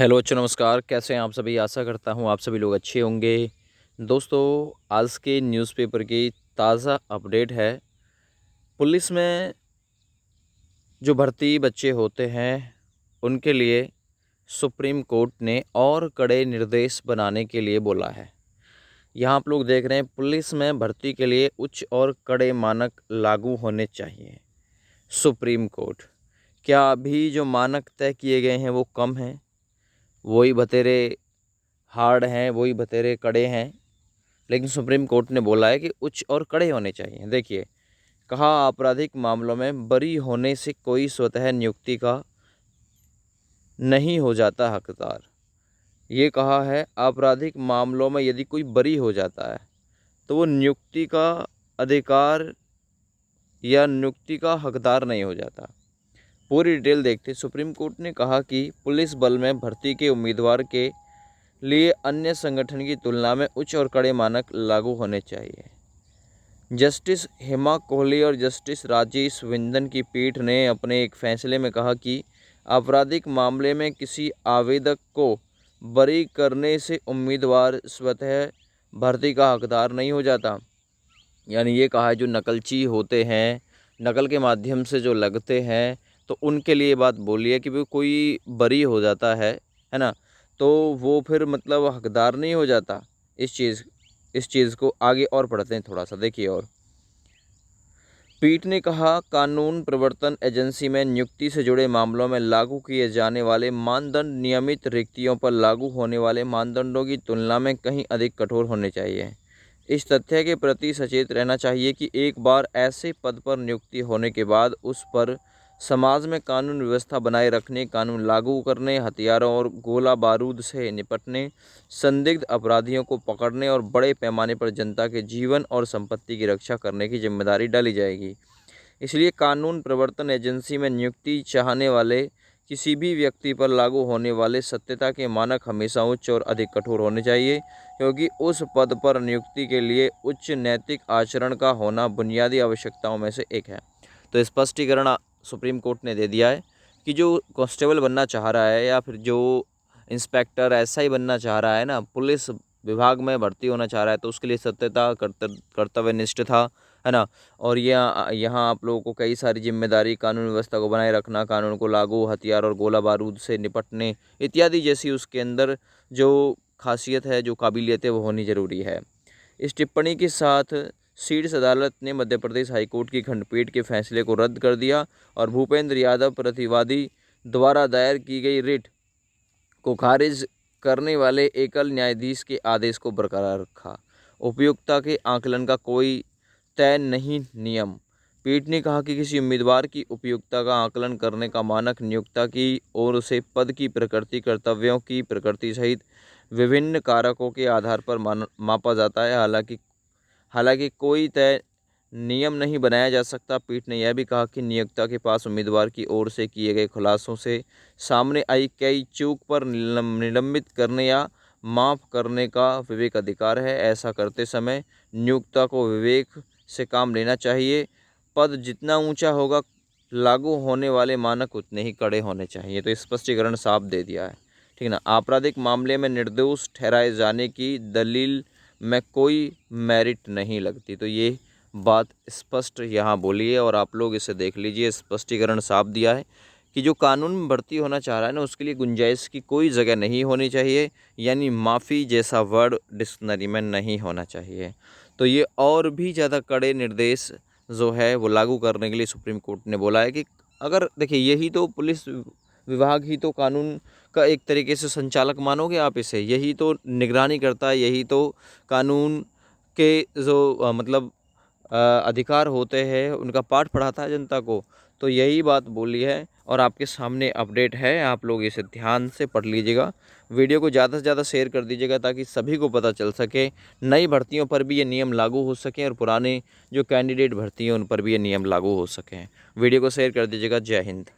Hello अच्छा नमस्कार, कैसे हैं आप सभी। आशा करता हूं आप सभी लोग अच्छे होंगे। दोस्तों, आज के न्यूज़पेपर की ताज़ा अपडेट है। पुलिस में जो भर्ती बच्चे होते हैं उनके लिए सुप्रीम कोर्ट ने और कड़े निर्देश बनाने के लिए बोला है। यहाँ आप लोग देख रहे हैं, पुलिस में भर्ती के लिए उच्च और कड़े मानक लागू होने चाहिए। सुप्रीम कोर्ट, क्या अभी जो मानक तय किए गए हैं वो कम हैं, वही बतेरे हार्ड हैं, वही बतेरे कड़े हैं, लेकिन सुप्रीम कोर्ट ने बोला है कि उच्च और कड़े होने चाहिए। देखिए, कहा आपराधिक मामलों में बरी होने से कोई स्वतः नियुक्ति का नहीं हो जाता हकदार। ये कहा है, आपराधिक मामलों में यदि कोई बरी हो जाता है तो वो नियुक्ति का अधिकार या नियुक्ति का हकदार नहीं हो जाता। पूरी डिटेल देखते। सुप्रीम कोर्ट ने कहा कि पुलिस बल में भर्ती के उम्मीदवार के लिए अन्य संगठन की तुलना में उच्च और कड़े मानक लागू होने चाहिए। जस्टिस हेमा कोहली और जस्टिस राजेश विंदन की पीठ ने अपने एक फैसले में कहा कि आपराधिक मामले में किसी आवेदक को बरी करने से उम्मीदवार स्वतः भर्ती का हकदार नहीं हो जाता। यानी ये कहा है, जो नकलची होते हैं, नकल के माध्यम से जो लगते हैं, तो उनके लिए बात बोली है कि भाई कोई बरी हो जाता है ना, तो वो फिर मतलब हकदार नहीं हो जाता। इस चीज़ को आगे और पढ़ते हैं थोड़ा सा, देखिए। और पीठ ने कहा, कानून प्रवर्तन एजेंसी में नियुक्ति से जुड़े मामलों में लागू किए जाने वाले मानदंड नियमित रिक्तियों पर लागू होने वाले मानदंडों की तुलना में कहीं अधिक कठोर होने चाहिए। इस तथ्य के प्रति सचेत रहना चाहिए कि एक बार ऐसे पद पर नियुक्ति होने के बाद उस पर समाज में कानून व्यवस्था बनाए रखने, कानून लागू करने, हथियारों और गोला बारूद से निपटने, संदिग्ध अपराधियों को पकड़ने और बड़े पैमाने पर जनता के जीवन और संपत्ति की रक्षा करने की जिम्मेदारी डाली जाएगी। इसलिए कानून प्रवर्तन एजेंसी में नियुक्ति चाहने वाले किसी भी व्यक्ति पर लागू होने वाले सत्यता के मानक हमेशा उच्च और अधिक कठोर होने चाहिए, क्योंकि उस पद पर नियुक्ति के लिए उच्च नैतिक आचरण का होना बुनियादी आवश्यकताओं में से एक है। तो स्पष्टीकरण सुप्रीम कोर्ट ने दे दिया है कि जो कांस्टेबल बनना चाह रहा है या फिर जो इंस्पेक्टर एसआई बनना चाह रहा है ना, पुलिस विभाग में भर्ती होना चाह रहा है, तो उसके लिए सत्यता, कर्तव्यनिष्ठता, है ना, और यहाँ आप लोगों को कई सारी जिम्मेदारी, कानून व्यवस्था को बनाए रखना, कानून को लागू, हथियार और गोला बारूद से निपटने इत्यादि जैसी उसके अंदर जो खासियत है, जो काबिलियत है, वो होनी ज़रूरी है। इस टिप्पणी के साथ शीर्ष अदालत ने मध्य प्रदेश हाईकोर्ट की खंडपीठ के फैसले को रद्द कर दिया और भूपेंद्र यादव प्रतिवादी द्वारा दायर की गई रिट को खारिज करने वाले एकल न्यायाधीश के आदेश को बरकरार रखा। उपयुक्तता के आकलन का कोई तय नहीं नियम। पीठ ने कहा कि किसी उम्मीदवार की उपयुक्तता का आकलन करने का मानक नियोक्ता की ओर से पद की प्रकृति, कर्तव्यों की प्रकृति सहित विभिन्न कारकों के आधार पर मापा जाता है। हालांकि कोई तय नियम नहीं बनाया जा सकता। पीठ ने यह भी कहा कि नियोक्ता के पास उम्मीदवार की ओर से किए गए खुलासों से सामने आई कई चूक पर निलंबित करने या माफ़ करने का विवेक अधिकार है। ऐसा करते समय नियोक्ता को विवेक से काम लेना चाहिए। पद जितना ऊंचा होगा, लागू होने वाले मानक उतने ही कड़े होने चाहिए। तो स्पष्टीकरण साफ दे दिया है, ठीक ना। आपराधिक मामले में निर्दोष ठहराए जाने की दलील में कोई मेरिट नहीं लगती। तो ये बात स्पष्ट यहाँ बोली है और आप लोग इसे देख लीजिए। स्पष्टीकरण साफ दिया है कि जो कानून में भर्ती होना चाह रहा है ना, उसके लिए गुंजाइश की कोई जगह नहीं होनी चाहिए, यानी माफ़ी जैसा वर्ड डिक्शनरी में नहीं होना चाहिए। तो ये और भी ज़्यादा कड़े निर्देश जो है वो लागू करने के लिए सुप्रीम कोर्ट ने बोला है कि अगर देखिए, यही तो पुलिस विभाग ही तो कानून का एक तरीके से संचालक मानोगे आप इसे, यही तो निगरानी करता है, यही तो कानून के जो मतलब अधिकार होते हैं उनका पाठ पढ़ाता है जनता को। तो यही बात बोली है और आपके सामने अपडेट है, आप लोग इसे ध्यान से पढ़ लीजिएगा। वीडियो को ज़्यादा से ज़्यादा शेयर कर दीजिएगा ताकि सभी को पता चल सके, नई भर्तियों पर भी ये नियम लागू हो सकें और पुराने जो कैंडिडेट भर्ती हैं उन पर भी ये नियम लागू हो सकें। वीडियो को शेयर कर दीजिएगा। जय हिंद।